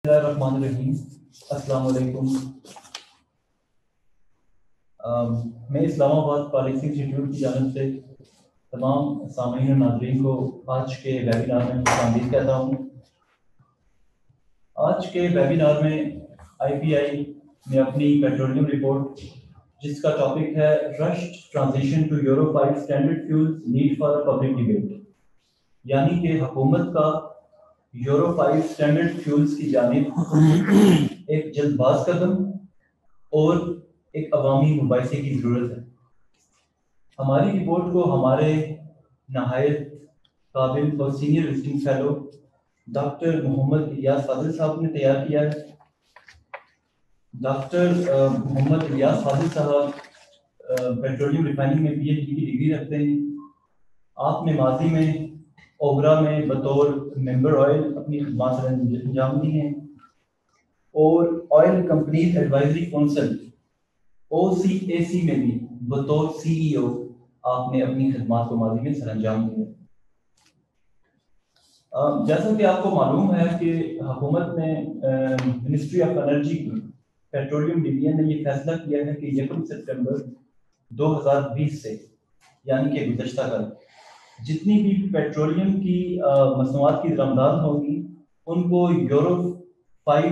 बिस्मिल्लाहिर्रहमानिर्रहीम। अस्सलाम वालेकुम। मैं इस्लामाबाद पॉलिसी इंस्टीट्यूट की जानिब से तमाम सामीन और नाज़रीन को आज के वेबिनार में खुशामदीद कहता हूँ। आज के वेबिनार में IPI ने अपनी पेट्रोलियम रिपोर्ट, जिसका टॉपिक है rushed transition to Euro 5 standard fuels need for public debate, यानी कि हुकूमत का यूरो 5 स्टैंडर्ड फ्यूल्स की जानिब एक जल्दबाज कदम और एक अवामी मुबाहिसे की ज़रूरत है। हमारी रिपोर्ट को हमारे नहायत काबिल और senior visiting fellow doctor Mohammad Ilyas Fazil साहब ने तैयार किया है। डॉक्टर मोहम्मद इलियास फाजिल साहब पेट्रोलियम रिफाइनिंग में PhD की डिग्री रखते हैं। आपने माजी में ओबरा में बतौर मेंबर ऑयल अपनी खिदमत अंजाम दी हैं और oil companies advisory council OCAC में भी बतौर CEO आपने अपनी खिदमत को माजी में सरअंजाम दिया। जैसा कि आपको मालूम है कि हुकूमत ने मिनिस्ट्री ऑफ एनर्जी की पेट्रोलियम डिवीजन ने ये फैसला किया है कि 1 सितंबर 2020 से यानी कि गुज़श्ता कल जितनी भी पेट्रोलियम की मसनूआत की दरामदात होगी उनको यूरो 5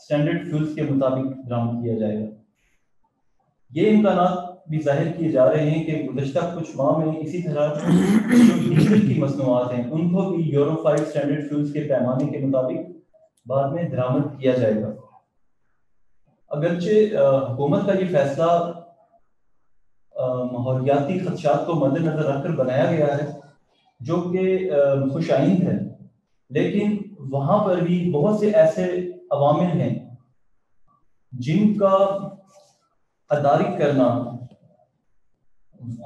स्टैंडर्ड फ्यूल्स के मुताबिक बरामद किया जाएगा। ये इम्कानात भी जाहिर किए जा रहे हैं कि गुज़श्ता कुछ माह में इसी तरह जो डीजल की मसनूआत हैं उनको भी यूरो 5 स्टैंडर्ड फ्यूल्स के पैमाने के मुताबिक बाद में दरामद किया जाएगा। अगरचे हुकूमत का ये फैसला माहौलियाती खदशात को मद्देनजर रखकर बनाया गया है, जो कि खुशाइंद है, लेकिन वहां पर भी बहुत से ऐसे अवामिल हैं जिनका अदारिक करना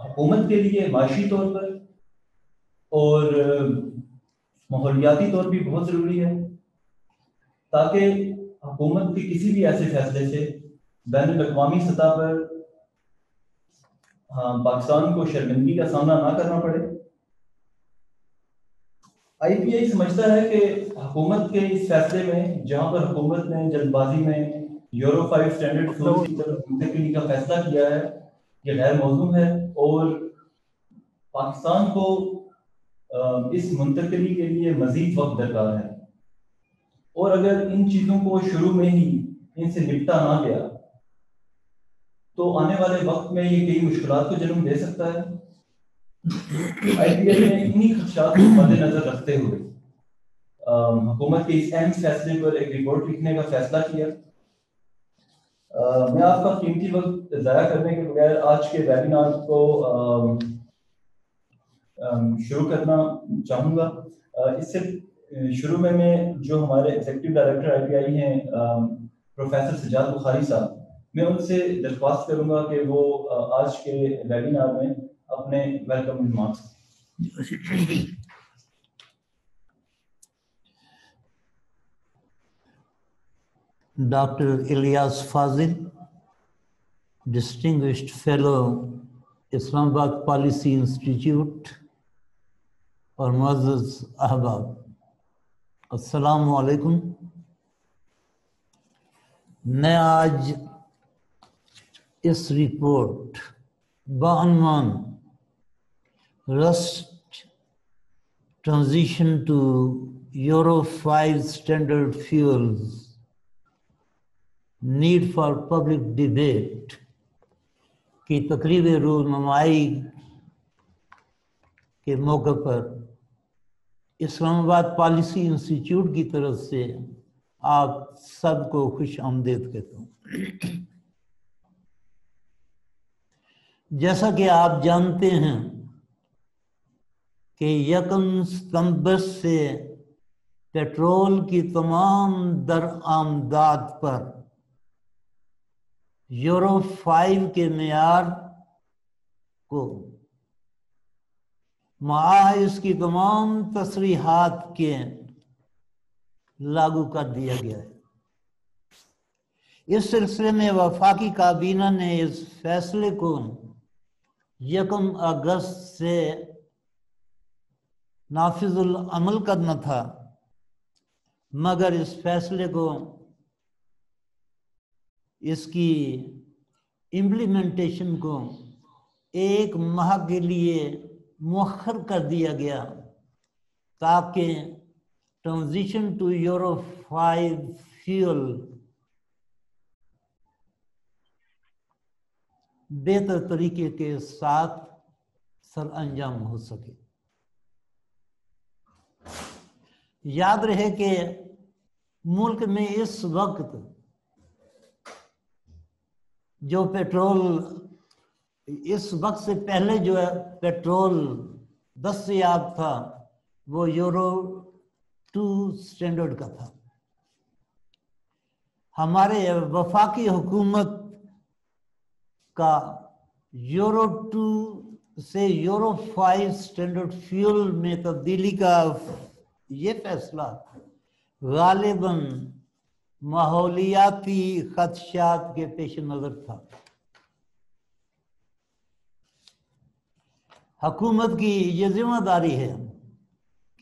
हुकूमत के लिए माशी तौर पर और माहौलियाती तौर भी बहुत ज़रूरी है, ताकि हुकूमत के किसी भी ऐसे फैसले से बैनुल-अक़वामी सतह पर पाकिस्तान को शर्मिंदगी का सामना ना करना पड़े। IPI समझता है कि हुकूमत के इस फैसले में, जहां पर हुकूमत ने जल्दबाजी में यूरो 5 स्टैंडर्ड फ्यूल्स की तरफ मुंतकिली का फैसला किया है, ये गैर मौजूद है और पाकिस्तान को इस मुंतकिली के लिए मजीद वक्त दरकार है। और अगर इन चीज़ों को शुरू में ही इनसे निपटा ना गया तो आने वाले वक्त में ये कई मुश्किलात को जन्म दे सकता है। IPI ने इन्हीं खदशात को मद्देनजर रखते हुए हुकूमत के इस अहम फैसले पर एक रिपोर्ट लिखने का फैसला किया। मैं आपका कीमती वक्त ज़ाया करने के बगैर आज के वेबिनार को शुरू करना चाहूँगा। इससे शुरू में मैं जो हमारे एग्जीक्यूटिव डायरेक्टर IPI हैं प्रोफेसर सज्जाद बुखारी साहब, मैं उनसे दरख्वास्त करूँगा कि वो आज के वेबिनार में अपने welcome remarks. Dr. Ilyas Fazil, Distinguished Fellow, Islamabad Policy Institute, और मुअज़्ज़ज़ अहबाब, अस्सलामु अलैकुम। मैं आज इस रिपोर्ट बानवान rust transition to Euro 5 standard fuels need for public debate की तकरीब रूनुमाई के मौके पर इस्लामाबाद पॉलिसी इंस्टीट्यूट की तरफ से आप सबको खुश आमदीद कहता हूँ। जैसा कि आप जानते हैं कि 1 सितंबर से पेट्रोल की तमाम दरआमदाद पर यूरो 5 के मेयार को माह इसकी तमाम तसरीहात के लागू कर दिया गया है। इस सिलसिले में वफाकी काबीना ने इस फैसले को 1 अगस्त से नाफिजुल अमल करना था, मगर इस फैसले को, इसकी इम्प्लीमेंटेशन को 1 माह के लिए मुअख्खर कर दिया गया ताकि ट्रांजिशन टू यूरो 5 फ्यूल बेहतर तरीके के साथ सर अंजाम हो सके। याद रहे कि मुल्क में इस वक्त जो पेट्रोल, इस वक्त से पहले जो है पेट्रोल दस्तयाब था वो यूरो 2 स्टैंडर्ड का था। हमारे वफाकी हुकूमत का यूरो 2 से यूरो 5 स्टैंडर्ड फ्यूल में तब्दीली का ये फैसला गालिबन माहौलियाती खदशात के पेश नजर था। हुकूमत की ये जिम्मेदारी है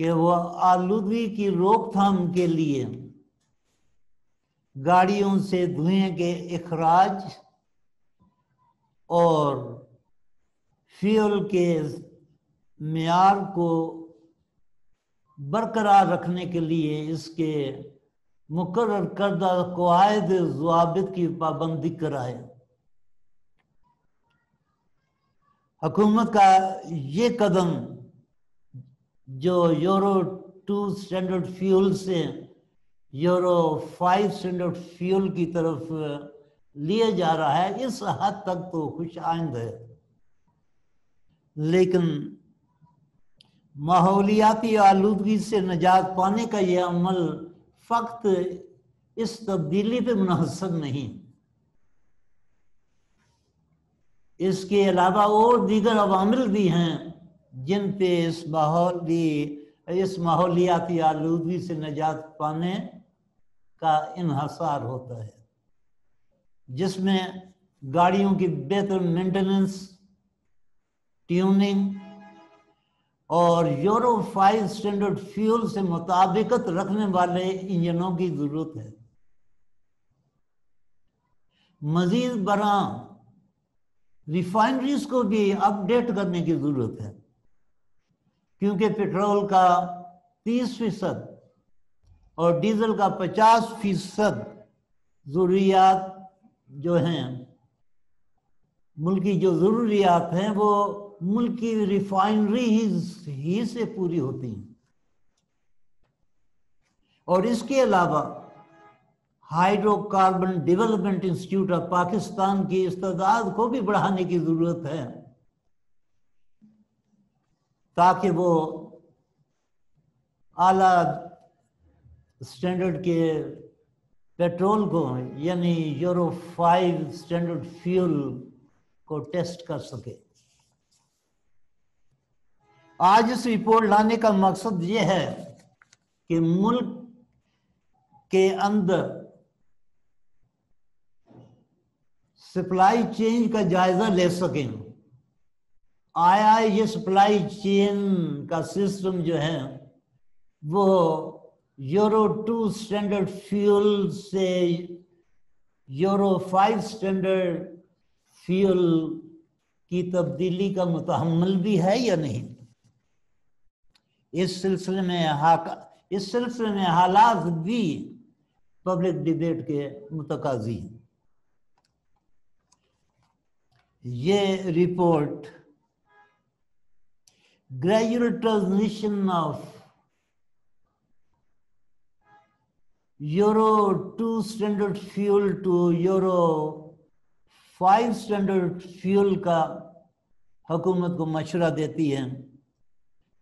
कि वह आलूदगी की रोकथाम के लिए गाड़ियों से धुएं के इखराज और फ्यूल के मियार को बरकरार रखने के लिए इसके मुकर्रर करदा कवायद ज़वाबित की पाबंदी कराए। हुकूमत का ये कदम जो यूरो 2 स्टैंडर्ड फ्यूल से यूरो 5 स्टैंडर्ड फ्यूल की तरफ लिया जा रहा है, इस हद तक तो खुश आइंद है, लेकिन माहौलियाती आलूदगी से निजात पाने का यह अमल फक्त इस तब्दीली पे मुनहसर नहीं, इसके अलावा और दीगर अवामिल भी हैं जिन पे इस माहौलियाती आलूदगी से निजात पाने का इन्हसार होता है, जिसमें गाड़ियों की बेहतर मेंटेनेंस, ट्यूनिंग और यूरो 5 स्टैंडर्ड फ्यूल से मुताबिकत रखने वाले इंजनों की जरूरत है। मजीद बरां रिफाइनरीज को भी अपडेट करने की जरूरत है, क्योंकि पेट्रोल का 30% और डीजल का 50% जरूरियात जो हैं, मुल्की जो जरूरियात हैं वो मुल्की रिफाइनरी ही से पूरी होती हैं। और इसके अलावा hydrocarbon development institute of Pakistan की इस्तेदाद को भी बढ़ाने की जरूरत है ताकि वो आला स्टैंडर्ड के पेट्रोल को यानी यूरो 5 स्टैंडर्ड फ्यूल को टेस्ट कर सके। आज इस रिपोर्ट लाने का मकसद ये है कि मुल्क के अंदर सप्लाई चेन का जायजा ले सकें। आया ये सप्लाई चेन का सिस्टम जो है वो यूरो 2 स्टैंडर्ड फ्यूल से यूरो 5 स्टैंडर्ड फ्यूल की तब्दीली का मुतहम्मिल भी है या नहीं। इस सिलसिले में हालात भी पब्लिक डिबेट के मुतकाजी हैं। ये report gradual transition of Euro 2 standard fuel to Euro 5 standard fuel का हुकूमत को मशवरा देती है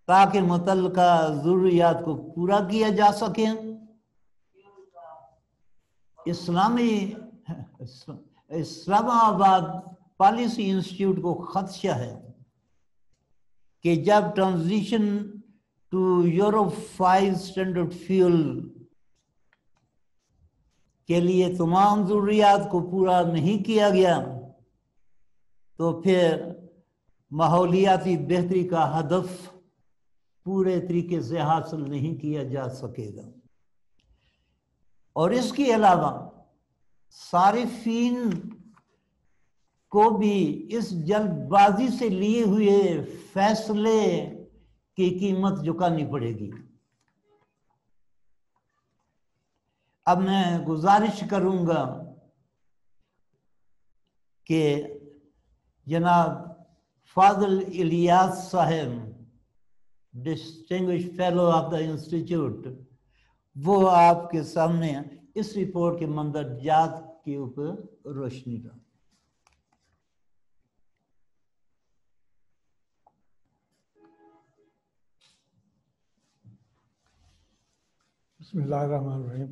ताकि मुतल्लिका ज़रूरियात को पूरा किया जा सके। इस्लामाबाद पॉलिसी इंस्टीट्यूट को खदशा है कि जब transition to Euro 5 standard fuel के लिए तमाम ज़रूरियात को पूरा नहीं किया गया तो फिर माहौलियाती बेहतरी का हदफ पूरे तरीके से हासिल नहीं किया जा सकेगा। और इसके अलावा सारिफीन को भी इस जल्दबाजी से लिए हुए फैसले की कीमत चुकानी पड़ेगी। अब मैं गुजारिश करूंगा कि जनाब फाजिल इलियास साहब, distinguished fellow of the institute, वो आपके सामने इस रिपोर्ट के मंदरजात के ऊपर रोशनी डालें। बिस्मिल्लाहिर्रहमानिर्रहीम।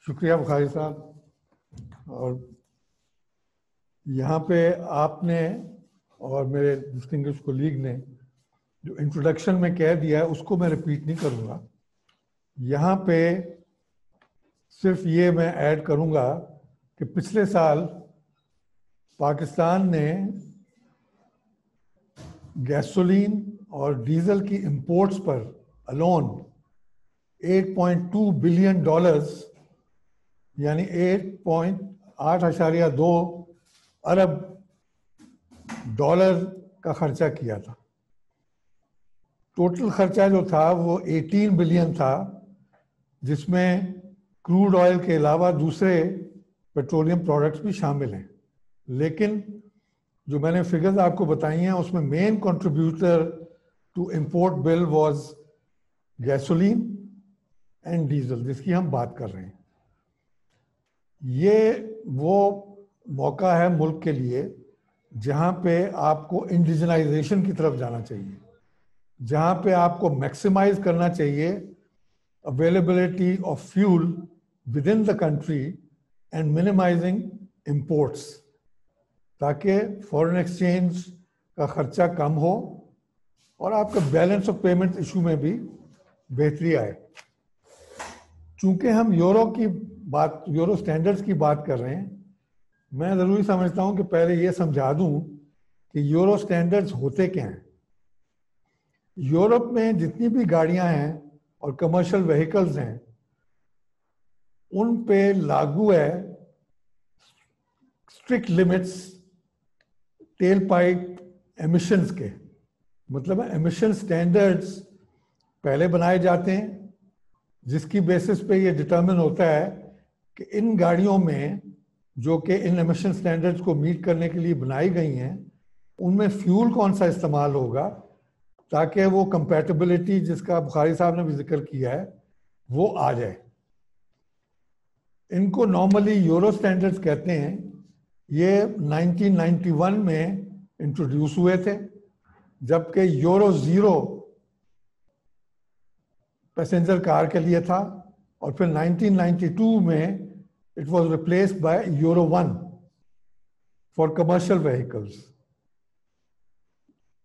शुक्रिया बुखारी साहब। और यहाँ पे आपने और मेरे डिस्टिंग्विश कोलीग ने जो इंट्रोडक्शन में कह दिया है उसको मैं रिपीट नहीं करूँगा। यहाँ पे सिर्फ ये मैं ऐड करूँगा कि पिछले साल पाकिस्तान ने गैसोलीन और डीजल की इंपोर्ट्स पर अलोन $8.2 बिलियन यानी 8.2 अरब डॉलर का खर्चा किया था। टोटल खर्चा जो था वो 18 बिलियन था, जिसमें क्रूड ऑयल के अलावा दूसरे पेट्रोलियम प्रोडक्ट्स भी शामिल हैं। लेकिन जो मैंने फिगर्स आपको बताई हैं उसमें main contributor to import bill was gasoline and diesel, जिसकी हम बात कर रहे हैं। ये वो मौका है मुल्क के लिए जहां पे आपको इंडिजनाइजेशन की तरफ जाना चाहिए, जहां पे आपको मैक्सिमाइज करना चाहिए availability of fuel within the country and minimising imports, ताकि फॉरेन एक्सचेंज का खर्चा कम हो और आपका बैलेंस ऑफ पेमेंट इशू में भी बेहतरी आए। चूंकि हम यूरो स्टैंडर्ड्स की बात कर रहे हैं, मैं ज़रूरी समझता हूं कि पहले ये समझा दूं कि यूरो स्टैंडर्ड्स होते क्या हैं। यूरोप में जितनी भी गाड़ियां हैं और कमर्शियल व्हीकल्स हैं, उन पे लागू है strict limits tell pipe emissions के। मतलब एमिशन स्टैंडर्ड्स पहले बनाए जाते हैं, जिसकी बेसिस पे ये डिटरमिन होता है कि इन गाड़ियों में जो कि इन एमिशन स्टैंडर्ड्स को मीट करने के लिए बनाई गई हैं, उनमें फ्यूल कौन सा इस्तेमाल होगा, ताकि वो कंपैटिबिलिटी जिसका बुखारी साहब ने भी जिक्र किया है वो आ जाए। इनको नॉर्मली यूरो स्टैंडर्ड्स कहते हैं। ये 1991 में इंट्रोड्यूस हुए थे, जबकि यूरो 0 पैसेंजर कार के लिए था और फिर 1992 में it was replaced by euro 1 for commercial vehicles.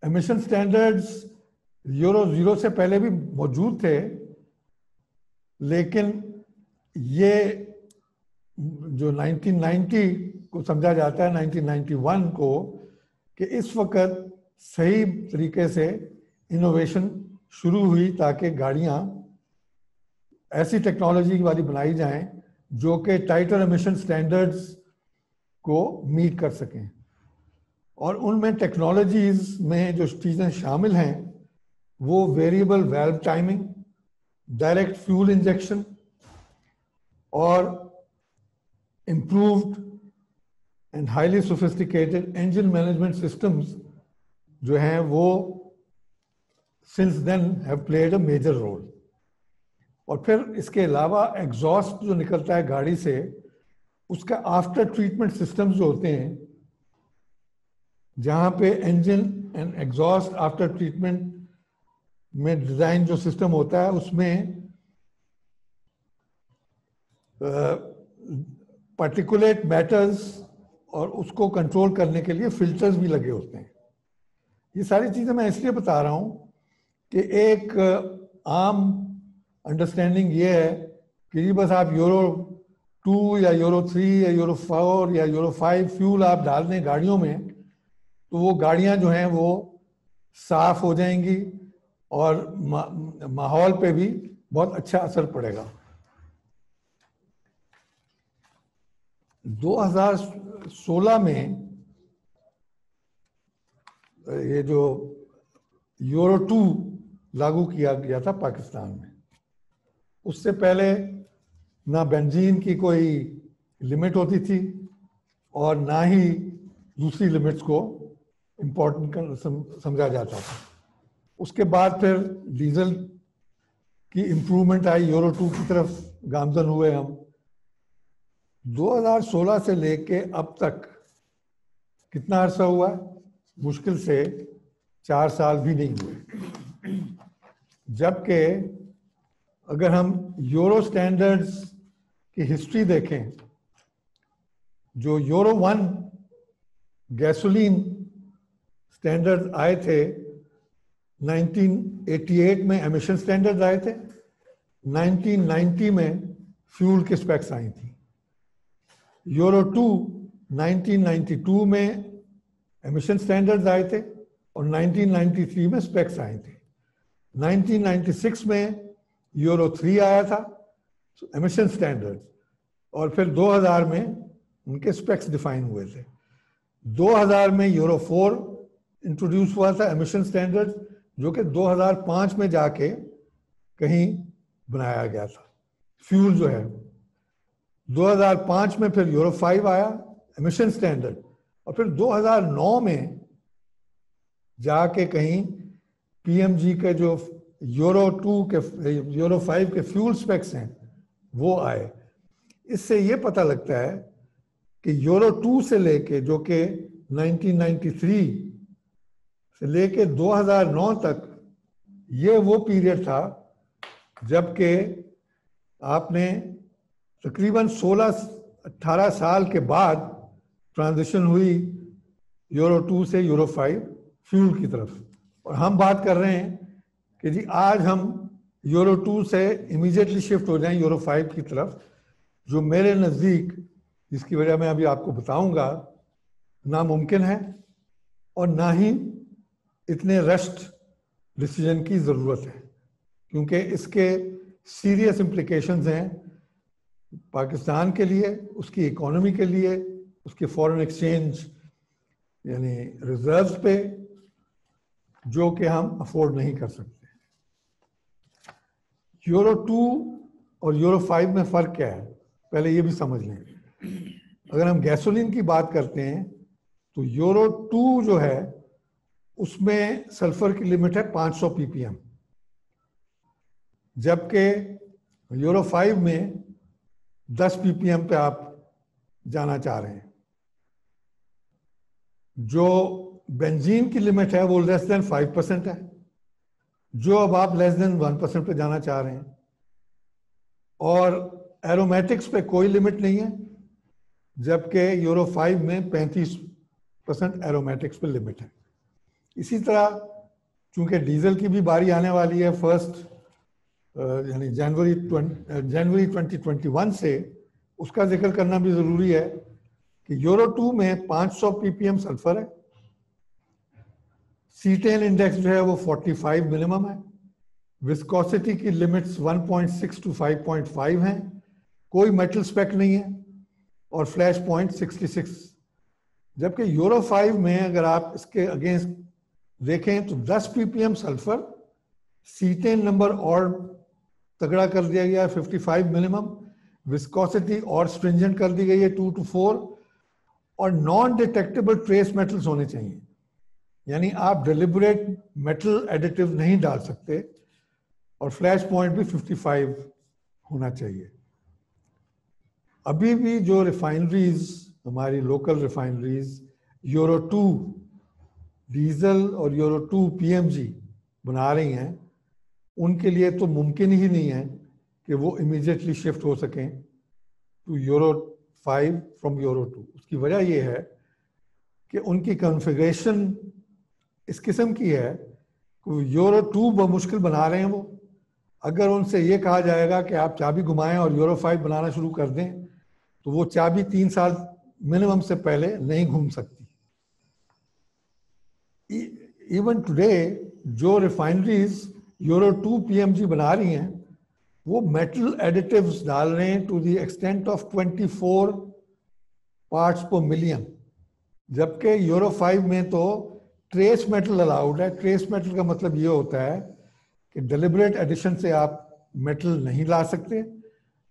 Emission standards euro 0 से पहले भी मौजूद थे, लेकिन ये जो 1990 को समझा जाता है 1991 को, कि इस वक्त सही तरीके से इनोवेशन शुरू हुई ताकि गाड़ियां ऐसी टेक्नोलॉजी वाली बनाई जाएं जो कि टाइटर एमिशन स्टैंडर्ड्स को मीट कर सकें। और उनमें टेक्नोलॉजीज में जो चीज़ें शामिल हैं वो variable valve timing, direct fuel injection और improved and highly sophisticated engine management systems जो हैं वो since then have played a major role. और फिर इसके अलावा एग्जॉस्ट जो निकलता है गाड़ी से, उसका आफ्टर ट्रीटमेंट सिस्टम्स जो होते हैं, जहां पे engine and exhaust after treatment में डिजाइन जो सिस्टम होता है उसमें पार्टिकुलेट मैटर्स और उसको कंट्रोल करने के लिए फिल्टर्स भी लगे होते हैं। ये सारी चीज़ें मैं इसलिए बता रहा हूँ कि एक आम अंडरस्टैंडिंग ये है कि बस आप यूरो 2 या यूरो 3 या यूरो 4 या यूरो 5 फ्यूल आप डाल दें गाड़ियों में, तो वो गाड़ियाँ जो हैं वो साफ हो जाएंगी और माहौल पे भी बहुत अच्छा असर पड़ेगा। 2016 में ये जो यूरो 2 लागू किया गया था पाकिस्तान में, उससे पहले ना बेंजीन की कोई लिमिट होती थी और ना ही दूसरी लिमिट्स को इम्पोर्टेंट समझा जाता था। उसके बाद फिर डीजल की इम्प्रूवमेंट आई, यूरो 2 की तरफ गामजन हुए हम। 2016 से लेके अब तक कितना अरसा हुआ? मुश्किल से 4 साल भी नहीं हुए। जबकि अगर हम यूरो स्टैंडर्ड्स की हिस्ट्री देखें, जो यूरो 1 गैसोलीन स्टैंडर्ड आए थे 1988 में, एमिशन स्टैंडर्ड आए थे, 1990 में फ्यूल के स्पेक्स आई थी। यूरो 2 1992 में एमिशन स्टैंडर्ड्स आए थे और 1993 में स्पेक्स आए थे। 1996 में यूरो 3 आया था एमिशन स्टैंडर्ड, और फिर 2000 में उनके स्पेक्स डिफाइन हुए थे। 2000 में यूरो 4 इंट्रोड्यूस हुआ था एमिशन स्टैंडर्ड, जो कि 2005 में जाके कहीं बनाया गया था। फ्यूल जो है 2005 में फिर यूरो 5 आया एमिशन स्टैंडर्ड, और फिर 2009 में जाके कहीं पीएमजी के जो यूरो 2 के यूरो 5 के फ्यूल स्पेक्स हैं वो आए। इससे ये पता लगता है कि यूरो 2 से लेके, जो कि 1993 से लेके 2009 तक, ये वो पीरियड था जबकि आपने तकरीबन 16-18 साल के बाद ट्रांजिशन हुई यूरो 2 से यूरो 5 फ्यूल की तरफ। और हम बात कर रहे हैं कि जी आज हम यूरो 2 से इमीडिएटली शिफ्ट हो जाएं यूरो 5 की तरफ, जो मेरे नज़दीक, जिसकी वजह मैं अभी आपको बताऊंगा, नामुमकिन है और ना ही इतने रश्ड डिसीजन की ज़रूरत है, क्योंकि इसके सीरियस इम्प्लिकेशंस हैं पाकिस्तान के लिए, उसकी इकोनॉमी के लिए, उसके फॉरेन एक्सचेंज यानी रिजर्व्स पे, जो कि हम अफोर्ड नहीं कर सकते। यूरो 2 और यूरो 5 में फ़र्क क्या है, पहले ये भी समझ लें। अगर हम गैसोलीन की बात करते हैं तो यूरो 2 जो है उसमें सल्फर की लिमिट है 500 ppm, जबकि यूरो 5 में 10 ppm पे आप जाना चाह रहे हैं। जो बेंजीन की लिमिट है वो लेस देन 5% है, जो अब आप लेस देन 1% पे जाना चाह रहे हैं। और एरोमेटिक्स पे कोई लिमिट नहीं है, जबकि यूरो 5 में 35% एरोमेटिक्स पे लिमिट है। इसी तरह चूंकि डीजल की भी बारी आने वाली है यानी जनवरी 2021 से, उसका जिक्र करना भी ज़रूरी है कि यूरो 2 में 500 ppm सल्फर है, सीटेन इंडेक्स जो है वो 45 मिनिमम है, विस्कोसिटी की लिमिट्स 1.6 to 5.5 हैं, कोई मेटल स्पेक नहीं है, और फ्लैश पॉइंट 66। जबकि यूरो 5 में अगर आप इसके अगेंस्ट देखें तो 10 ppm सल्फर, सीटेन नंबर और तगड़ा कर दिया गया है 55 मिनिमम, विस्कोसिटी और स्ट्रिंजेंट कर दी गई है 2 to 4, और नॉन डिटेक्टेबल ट्रेस मेटल्स होने चाहिए, यानी आप डिलिबरेट मेटल एडिटिव नहीं डाल सकते, और फ्लैश पॉइंट भी 55 होना चाहिए। अभी भी जो रिफाइनरीज, हमारी लोकल रिफाइनरीज यूरो 2 डीजल और यूरो 2 पीएमजी बना रही हैं, उनके लिए तो मुमकिन ही नहीं है कि वो इमीडिएटली शिफ्ट हो सकें टू यूरो 5 फ्रॉम यूरो 2। उसकी वजह ये है कि उनकी कॉन्फ़िगरेशन इस किस्म की है कि यूरो 2 मुश्किल बना रहे हैं वो। अगर उनसे ये कहा जाएगा कि आप चाबी घुमाएं और यूरो 5 बनाना शुरू कर दें, तो वो चाबी 3 साल मिनिमम से पहले नहीं घूम सकती। इवन टुडे जो रिफाइनरीज यूरो 2 पीएमजी बना रही हैं, वो मेटल एडिटिव्स डाल रहे हैं to the extent of 24 parts पर मिलियन, जबकि यूरो 5 में तो ट्रेस मेटल अलाउड है। ट्रेस मेटल का मतलब ये होता है कि डिलिबरेट एडिशन से आप मेटल नहीं ला सकते।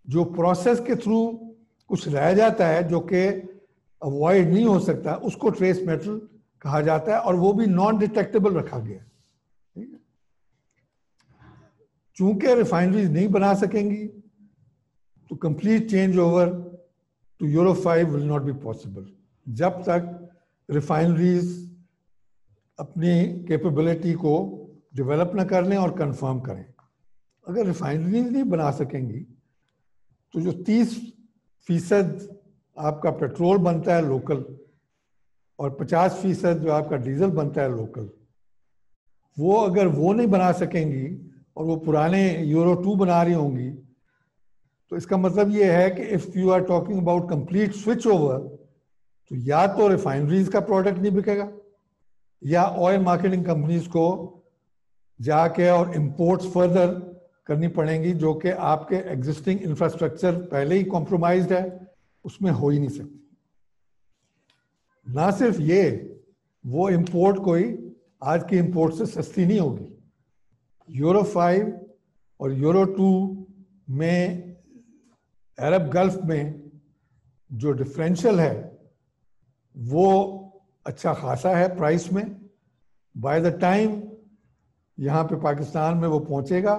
जो प्रोसेस के थ्रू कुछ रह जाता है जो कि अवॉइड नहीं हो सकता, उसको ट्रेस मेटल कहा जाता है, और वो भी नॉन डिटेक्टेबल रखा गया है। ठीक है, चूंकि रिफाइनरीज नहीं बना सकेंगी तो complete change over to Euro 5 will not be possible जब तक रिफाइनरीज अपनी कैपेबिलिटी को डेवलप ना कर लें और कंफर्म करें। अगर रिफाइनरीज नहीं बना सकेंगी तो जो 30% आपका पेट्रोल बनता है लोकल और 50% जो आपका डीजल बनता है लोकल, वो अगर वो नहीं बना सकेंगी और वो पुराने यूरो 2 बना रही होंगी, तो इसका मतलब ये है कि if you are talking about complete switch over, तो या तो रिफाइनरीज का प्रोडक्ट नहीं बिकेगा या ऑयल मार्केटिंग कंपनीज को जाके और इंपोर्ट्स फर्दर करनी पड़ेंगी, जो कि आपके एग्जिस्टिंग इंफ्रास्ट्रक्चर पहले ही कॉम्प्रोमाइज्ड है, उसमें हो ही नहीं सकती। ना सिर्फ ये, वो इंपोर्ट कोई आज की इंपोर्ट से सस्ती नहीं होगी। यूरो 5 और यूरो 2 में अरब गल्फ में जो डिफरेंशियल है वो अच्छा खासा है प्राइस में। बाय द टाइम यहाँ पे पाकिस्तान में वो पहुंचेगा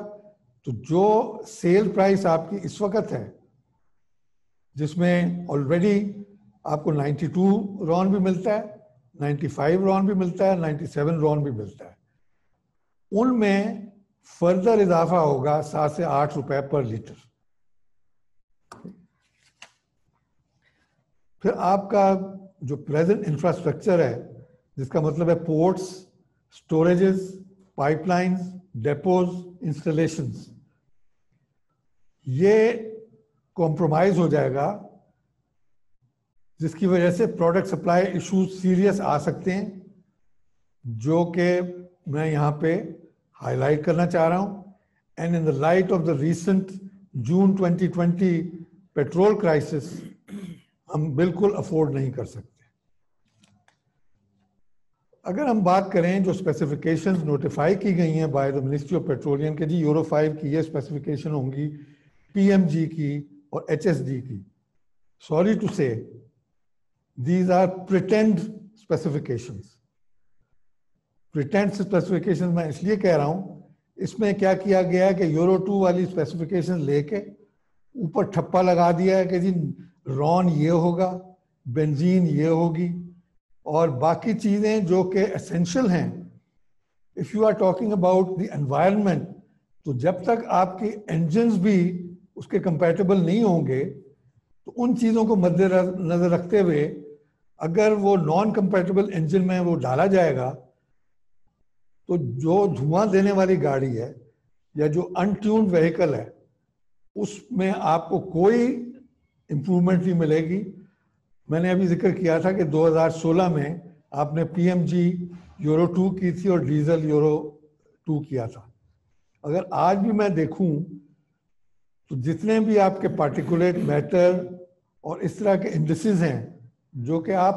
तो जो सेल प्राइस आपकी इस वक्त है, जिसमें ऑलरेडी आपको 92 रॉन भी मिलता है, 95 रॉन भी मिलता है, 97 रॉन भी मिलता है, उनमें फर्दर इजाफा होगा 7 से 8 रुपए पर लीटर। फिर आपका जो प्रेजेंट इंफ्रास्ट्रक्चर है, जिसका मतलब है ports, storages, pipelines, depots, installations, ये कॉम्प्रोमाइज हो जाएगा, जिसकी वजह से प्रोडक्ट सप्लाई इश्यूज सीरियस आ सकते हैं, जो कि मैं यहाँ पे हाईलाइट करना चाह रहा हूँ। And in the light of the recent June 2020 petrol crisis, हम बिल्कुल अफोर्ड नहीं कर सकते। अगर हम बात करें जो स्पेसिफिकेशंस नोटिफाई की गई हैं by the ministry of petroleum के, जी यूरो 5 की ये स्पेसिफिकेशन होंगी, पीएमजी की और एचएसडी की, सॉरी टू से these are pretend specifications। pretend specifications मैं इसलिए कह रहा हूं, इसमें क्या किया गया है कि यूरो 2 वाली स्पेसिफिकेशन लेके ऊपर ठप्पा लगा दिया है कि जी रॉन ये होगा, बेंजीन ये होगी, और बाकी चीजें जो कि एसेंशियल हैं if you are talking about the environment, तो जब तक आपके इंजन्स भी उसके कंपैटिबल नहीं होंगे तो उन चीजों को मद्देनजर रखते हुए अगर वो नॉन कंपैटिबल इंजन में वो डाला जाएगा तो जो धुआं देने वाली गाड़ी है या जो अनट्यून्ड व्हीकल है उसमें आपको कोई इंप्रूवमेंट नहीं मिलेगी। मैंने अभी जिक्र किया था कि 2016 में आपने पीएमजी यूरो 2 की थी और डीजल यूरो 2 किया था। अगर आज भी मैं देखूं तो जितने भी आपके पार्टिकुलेट मैटर और इस तरह के इंडिसेस हैं जो कि आप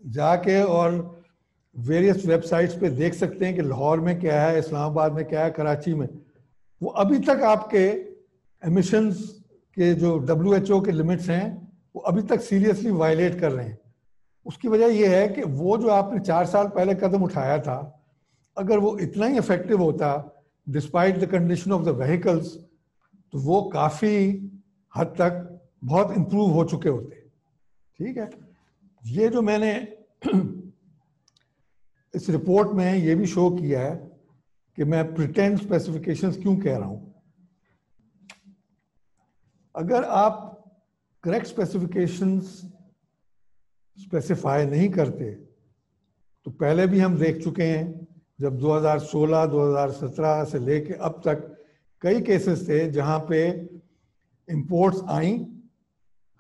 जाके और वेरियस वेबसाइट्स पे देख सकते हैं कि लाहौर में क्या है, इस्लामाबाद में क्या है, कराची में, वो अभी तक आपके एमिशंस के जो WHO के लिमिट्स हैं वो अभी तक सीरियसली वायलेट कर रहे हैं। उसकी वजह ये है कि वो जो आपने 4 साल पहले कदम उठाया था, अगर वो इतना ही इफेक्टिव होता despite the condition of the vehicles, तो वो काफ़ी हद तक बहुत इम्प्रूव हो चुके होते। ठीक है, ये जो मैंने इस रिपोर्ट में ये भी शो किया है कि मैं प्रिटेंड स्पेसिफिकेशंस क्यों कह रहा हूं। अगर आप करेक्ट स्पेसिफिकेशंस स्पेसिफाई नहीं करते तो पहले भी हम देख चुके हैं, जब 2016 2017 से लेके अब तक कई केसेस थे जहां पे imports I,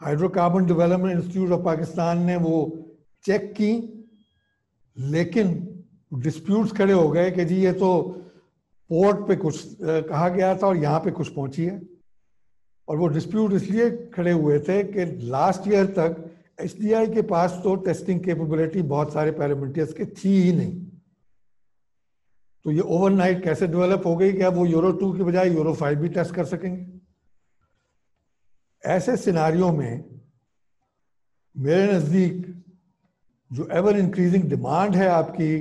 hydrocarbon development institute of Pakistan ने वो चेक की, लेकिन डिस्प्यूट्स खड़े हो गए कि जी ये तो पोर्ट पे कुछ कहा गया था और यहाँ पे कुछ पहुंची है। और वो डिस्प्यूट इसलिए खड़े हुए थे कि लास्ट ईयर तक HDI के पास तो टेस्टिंग कैपेबिलिटी बहुत सारे पैरामीटर्स के थी ही नहीं, तो ये ओवरनाइट कैसे डेवलप हो गई कि अब वो यूरो 2 की बजाय यूरो 5 भी टेस्ट कर सकेंगे। ऐसे सिनारियों में मेरे नजदीक जो एवर इंक्रीजिंग डिमांड है आपकी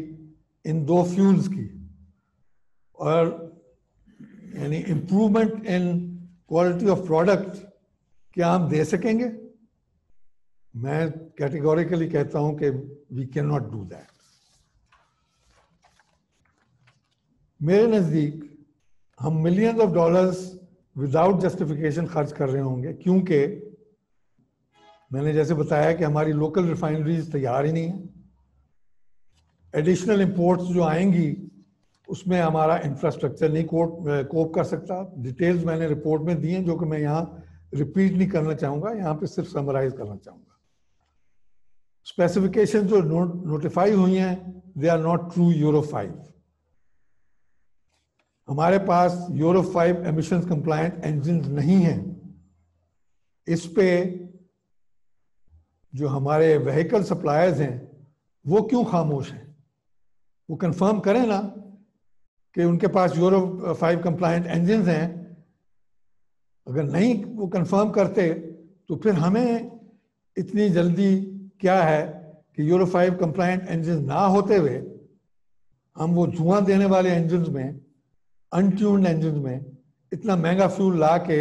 इन दो फ्यूल्स की, और यानी improvement in quality of product, क्या हम दे सकेंगे? मैं कैटेगोरिकली कहता हूं कि we can not do that. मेरे नजदीक हम millions of dollars without justification खर्च कर रहे होंगे, क्योंकि मैंने जैसे बताया कि हमारी लोकल रिफाइनरीज तैयार ही नहीं है। एडिशनल इंपोर्ट्स जो आएंगी उसमें हमारा इंफ्रास्ट्रक्चर नहीं कोप कर सकता। डिटेल्स मैंने रिपोर्ट में दी हैं जो कि मैं यहाँ रिपीट नहीं करना चाहूँगा, यहाँ पे सिर्फ समराइज करना चाहूँगा। स्पेसिफिकेशन जो नोटिफाई हुई हैं they are not true Euro 5। हमारे पास यूरो 5 एमिशंस कंप्लायंट इंजन नहीं है। इस पे जो हमारे व्हीकल सप्लायर्स हैं वो क्यों खामोश हैं? वो कंफर्म करें ना कि उनके पास यूरो 5 कंप्लायंट इंजन हैं। अगर नहीं वो कंफर्म करते तो फिर हमें इतनी जल्दी क्या है कि यूरो 5 कंप्लायंट इंजन ना होते हुए हम वो धुआं देने वाले इंजन में, अनट्यून्ड इंजन में इतना महंगा फ्यूल ला के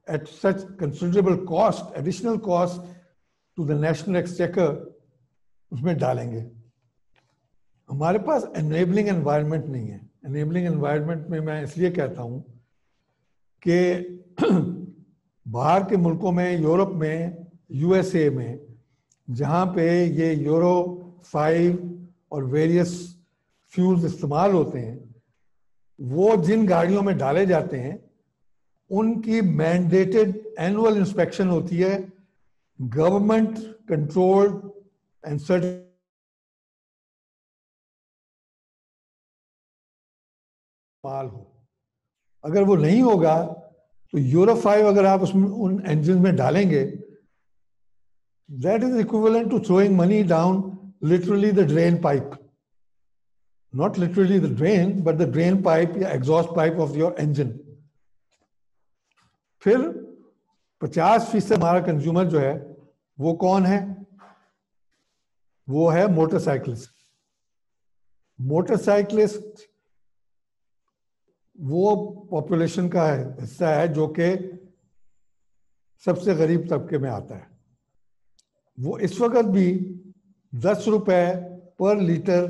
at such considerable cost, additional cost to the national exchequer उसमें डालेंगे। हमारे पास एनेबलिंग एनवायरनमेंट नहीं है। एनेबलिंग एनवायरनमेंट में मैं इसलिए कहता हूं कि बाहर के मुल्कों में, यूरोप में, यूएसए में, जहां पे ये यूरो 5 और वेरियस फ्यूल्स इस्तेमाल होते हैं, वो जिन गाड़ियों में डाले जाते हैं उनकी मैंडेटेड एनुअल इंस्पेक्शन होती है, गवर्नमेंट कंट्रोल्ड एंड सर्टिफाइड माल हो। अगर वो नहीं होगा तो यूरो 5 अगर आप उसमें उन इंजन में डालेंगे, that is equivalent to throwing money down literally the drain pipe, not literally the drain but the drain pipe या exhaust pipe of your engine. फिर 50% हमारा कंज्यूमर जो है वो कौन है? वो है मोटरसाइकिलिस्ट। मोटरसाइकिलिस्ट वो पॉपुलेशन का हिस्सा है जो कि सबसे गरीब तबके में आता है। वो इस वक्त भी 10 रुपए पर लीटर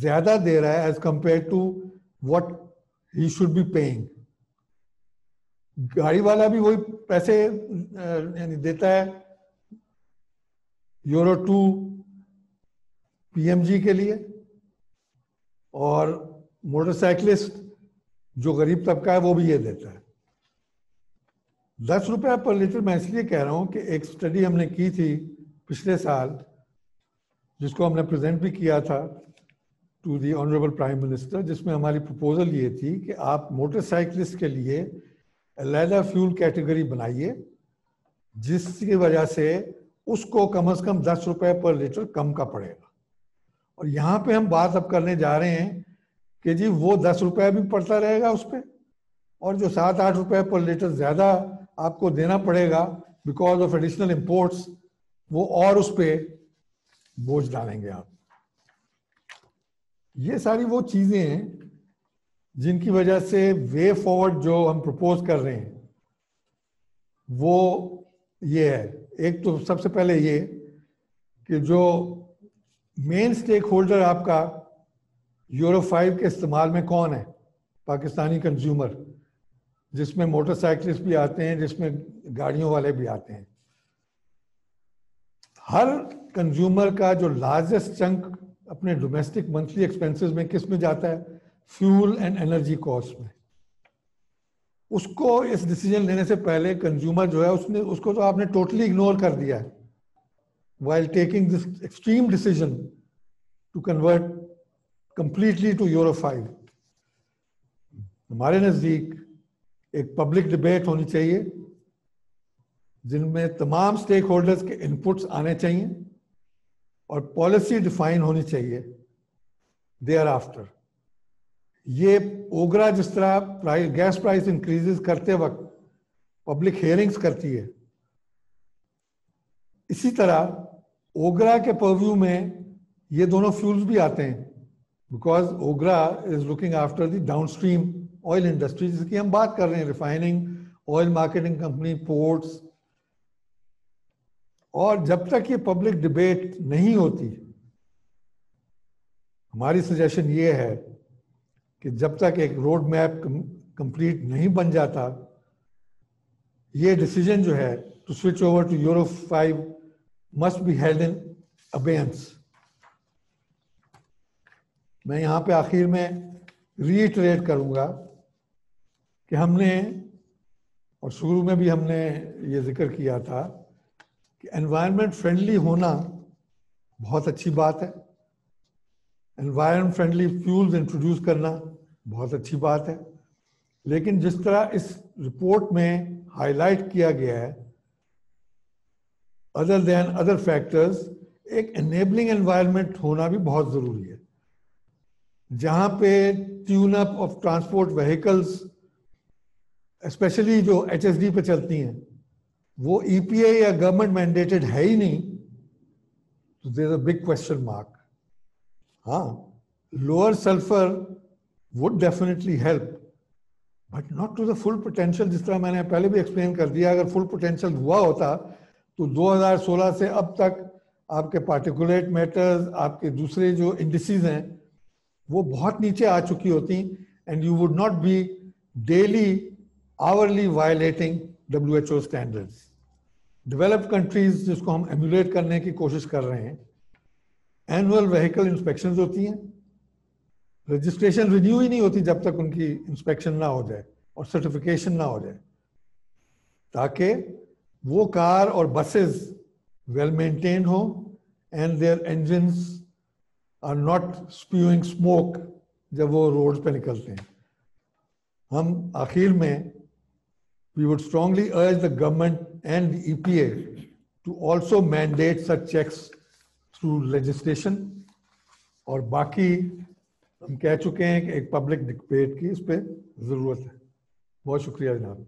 ज्यादा दे रहा है as compared to what he should be paying. गाड़ी वाला भी वही पैसे यानी देता है यूरो 2 पीएमजी के लिए, और मोटरसाइकिलिस्ट जो गरीब तबका है वो भी ये देता है। 10 रुपए पर लीटर मैं इसलिए कह रहा हूं कि एक स्टडी हमने की थी पिछले साल, जिसको हमने प्रेजेंट भी किया था to the honourable prime minister, जिसमें हमारी प्रपोजल ये थी कि आप मोटरसाइकिलिस्ट के लिए अलहदा फ्यूल कैटेगरी बनाइए, जिसकी वजह से उसको कम से कम 10 रुपए पर लीटर कम का पड़ेगा। और यहाँ पे हम बात अब करने जा रहे हैं कि जी वो 10 रुपए भी पड़ता रहेगा उस पर, और जो 7-8 रुपए पर लीटर ज्यादा आपको देना पड़ेगा बिकॉज ऑफ एडिशनल इंपोर्ट्स, वो और उस पर बोझ डालेंगे आप। ये सारी वो चीजें हैं जिनकी वजह से वे फॉरवर्ड जो हम प्रपोज कर रहे हैं वो ये है। एक तो सबसे पहले ये कि जो मेन स्टेक होल्डर आपका यूरो 5 के इस्तेमाल में कौन है? पाकिस्तानी कंज्यूमर, जिसमें मोटरसाइकिलिस्ट भी आते हैं, जिसमें गाड़ियों वाले भी आते हैं। हर कंज्यूमर का जो लार्जेस्ट चंक अपने डोमेस्टिक मंथली एक्सपेंसेस में किस में जाता है? फ्यूल एंड एनर्जी कॉस्ट में। उसको इस डिसीजन लेने से पहले कंज्यूमर जो है उसको तो आपने टोटली इग्नोर कर दिया है while taking this extreme decision to convert completely to Euro 5। हमारे नजदीक एक पब्लिक डिबेट होनी चाहिए जिनमें तमाम स्टेक होल्डर्स के इनपुट्स आने चाहिए और पॉलिसी डिफाइन होनी चाहिए देयर आफ्टर। ये ओगरा जिस तरह गैस प्राइस इंक्रीजेस करते वक्त पब्लिक हियरिंग्स करती है, इसी तरह ओगरा के परव्यू में ये दोनों फ्यूल्स भी आते हैं, because OGRA is looking after the downstream oil industry जिसकी हम बात कर रहे हैं, refining, oil marketing company, ports. और जब तक ये पब्लिक डिबेट नहीं होती, हमारी सजेशन ये है कि जब तक एक रोड मैप कंप्लीट नहीं बन जाता, ये डिसीजन जो है to switch over to Euro 5 must be held in abeyance. मैं यहां पे आखिर में रीइटरेट करूंगा कि हमने, और शुरू में भी हमने ये जिक्र किया था कि एनवायरनमेंट फ्रेंडली होना बहुत अच्छी बात है, एनवायरनमेंट फ्रेंडली फ्यूल्स इंट्रोड्यूस करना बहुत अच्छी बात है, लेकिन जिस तरह इस रिपोर्ट में हाईलाइट किया गया है, अदर देन अदर फैक्टर्स, एक एनेबलिंग एनवायरनमेंट होना भी बहुत जरूरी है, जहां पे tune up of transport vehicles, specially जो HSD पे चलती हैं, वो EPA या गवर्नमेंट मैंडेटेड है ही नहीं, तो there is a big question mark. हाँ, lower sulphur would definitely help, but not to the full potential. जिस तरह मैंने पहले भी एक्सप्लेन कर दिया, अगर फुल पोटेंशियल हुआ होता तो 2016 से अब तक आपके पार्टिकुलेट मैटर्स, आपके दूसरे जो इंडिसेस हैं, वो बहुत नीचे आ चुकी होती, and you would not be daily hourly violating WHO standards. Developed countries जिसको हम एम्यूलेट करने की कोशिश कर रहे हैं, एनुअल व्हीकल इंस्पेक्शंस होती हैं, रजिस्ट्रेशन रिन्यू ही नहीं होती जब तक उनकी इंस्पेक्शन ना हो जाए और सर्टिफिकेशन ना हो जाए, ताकि वो कार और बसेस वेल मेंटेन हो and their engines are not spewing smoke जब वो रोड पे निकलते हैं। हम आखिर में we would strongly urge the government and the EPA to also mandate such checks through legislation, और बाकी हम कह चुके हैं कि एक पब्लिक डिबेट की इस पे जरूरत है। बहुत शुक्रिया जनाब।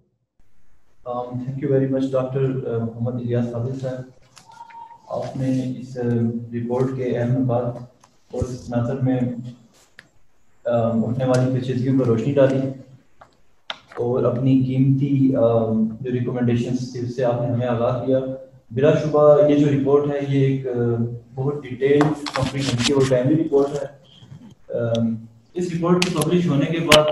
Thank you very much doctor Mohammad Ilyas Qadir साहब, आपने इस रिपोर्ट के अहम बात और इस नज़र में उठने वाली पेचीदगियों पर रोशनी डाली और अपनी कीमती जो रिकमेंडेशंस थी उससे आपने हमें आगाह किया। बिलाशुबा ये जो रिपोर्ट है ये एक बहुत डिटेल्ड, कॉम्प्रिहेंसिव और टाइमली रिपोर्ट है। इस रिपोर्ट के पब्लिश होने के बाद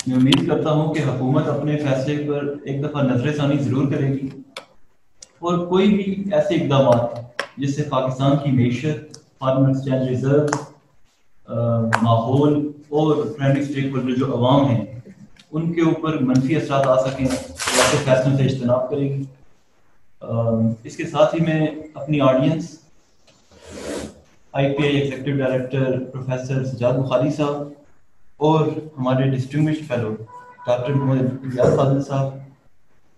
मैं उम्मीद करता हूँ कि हुकूमत अपने फैसले पर एक दफ़ा नजरसानी ज़रूर करेगी और कोई भी ऐसे इकदाम जिससे पाकिस्तान की मैशत, फॉरेन एक्सचेंज रिजर्व, माहौल और प्राइमरी स्टेक होल्डर जो अवाम हैं उनके ऊपर मनफी असरात आ सकें, ऐसे फैसलों से इज्तनाब करेगी। इसके साथ ही मैं अपनी audience, IPI executive director professor Sajjad Bukhari साहब और हमारे distinguished fellow doctor Mohammad Ilyas Qadir साहब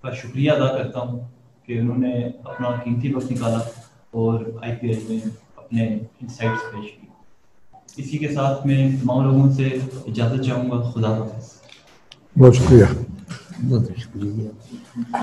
का शुक्रिया अदा करता हूँ कि उन्होंने अपना कीमती वक्त निकाला और IPI में अपने इंसाइट्स पेश किए। इसी के साथ मैं तमाम लोगों से इजाज़त चाहूँगा। खुदा हाफ़िज़। बहुत शुक्रिया। बहुत शुक्रिया।